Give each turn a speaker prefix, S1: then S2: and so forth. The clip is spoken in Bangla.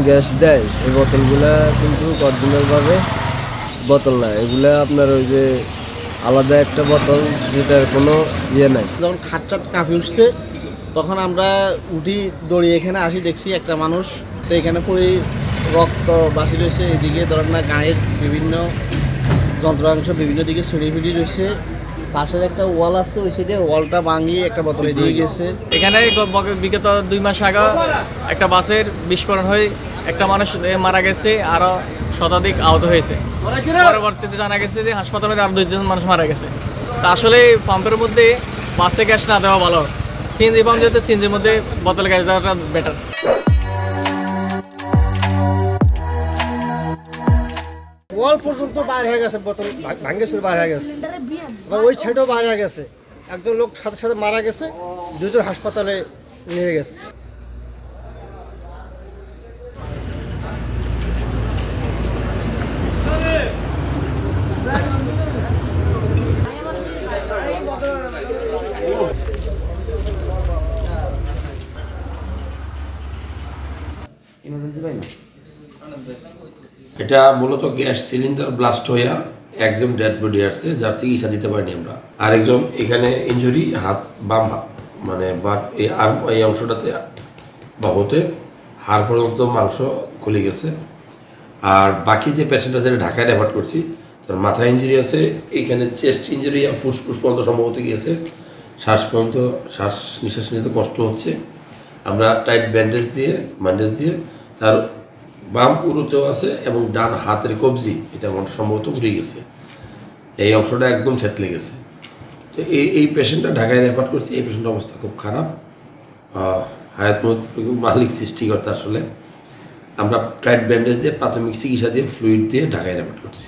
S1: গ্যাস দেয় এই বোতলগুলা কিন্তু অরিজিনালভাবে বোতল না, এগুলা আপনার ওই যে আলাদা একটা বোতল যেটার কোনো ইয়ে নাই।
S2: যখন খাটচাট কাঁপে উঠছে তখন আমরা উঠি দৌড়িয়ে এখানে আসি, দেখছি একটা মানুষ তো এখানে পুরো রক্ত বাসি রয়েছে। এদিকে ধরেন না গায়ের বিভিন্ন যন্ত্রাংশ বিভিন্ন দিকে ছড়িয়ে ফিরিয়ে রয়েছে। পাশের একটা ওয়াল আছে, ওই সাইডে ওয়ালটা ভাঙিয়ে একটা বোতলে দিয়ে গেছে।
S3: এখানে বিগত 2 মাস আগে একটা বাসের বিস্ফোরণ হয়ে একটা মানুষ মারা গেছে, আরো শতাধিক আহত হয়েছে। পরবর্তীতে জানা গেছে যে হাসপাতালে আরো 2 জন মানুষ মারা গেছে। তা আসলে পাম্পের মধ্যে বাসে গ্যাস না দেওয়া ভালো, সিএনজি পাম্প যেতে সিএনজির মধ্যে বোতলে গ্যাস দেওয়াটা বেটার।
S2: ওয়াল পর্যন্ত বাইরে হয়ে গেছে, বোতল ভাঙে চুরে বাইরে হয়ে গেছে, ওই সাইডেও বাইরে হয়ে গেছে। একজন লোক সাথে সাথে মারা গেছে, 2 জন হাসপাতালে নিয়ে গেছে।
S4: এটা মূলত গ্যাস সিলিন্ডার ব্লাস্ট হইয়া একজন ডেড বডি আসছে, যার চিকিৎসা দিতে পারিনি আমরা। আরেকজন এখানে ইনজুরি, হাত বাম মানে এই অংশটাতে বাহুতে হাড় পর্যন্ত মাংস খুলে গেছে। আর বাকি যে পেশেন্ট আছে ঢাকায় রেফার করছি, তার মাথা ইঞ্জুরি আছে, এইখানে চেস্ট ইঞ্জুরি, ফুসফুস পর্যন্ত সম্ভবত গিয়েছে, শ্বাস নিঃশ্বাস নিতে কষ্ট হচ্ছে। আমরা টাইট ব্যান্ডেজ দিয়ে তার বাম উরুতেও আছে এবং ডান হাতের কবজি এটা সম্ভবত উড়ে গেছে, এই অংশটা একদম থেতলে গেছে। তো এই পেশেন্টটা ঢাকায় রেফার করছি। এই পেশেন্টের অবস্থা খুব খারাপ, হায়াত মালিক সৃষ্টিকর্তা। আসলে আমরা টাইট ব্যান্ডেজ দিয়ে প্রাথমিক চিকিৎসা দিয়ে ফ্লুইড দিয়ে ঢাকায় রেফার করছি।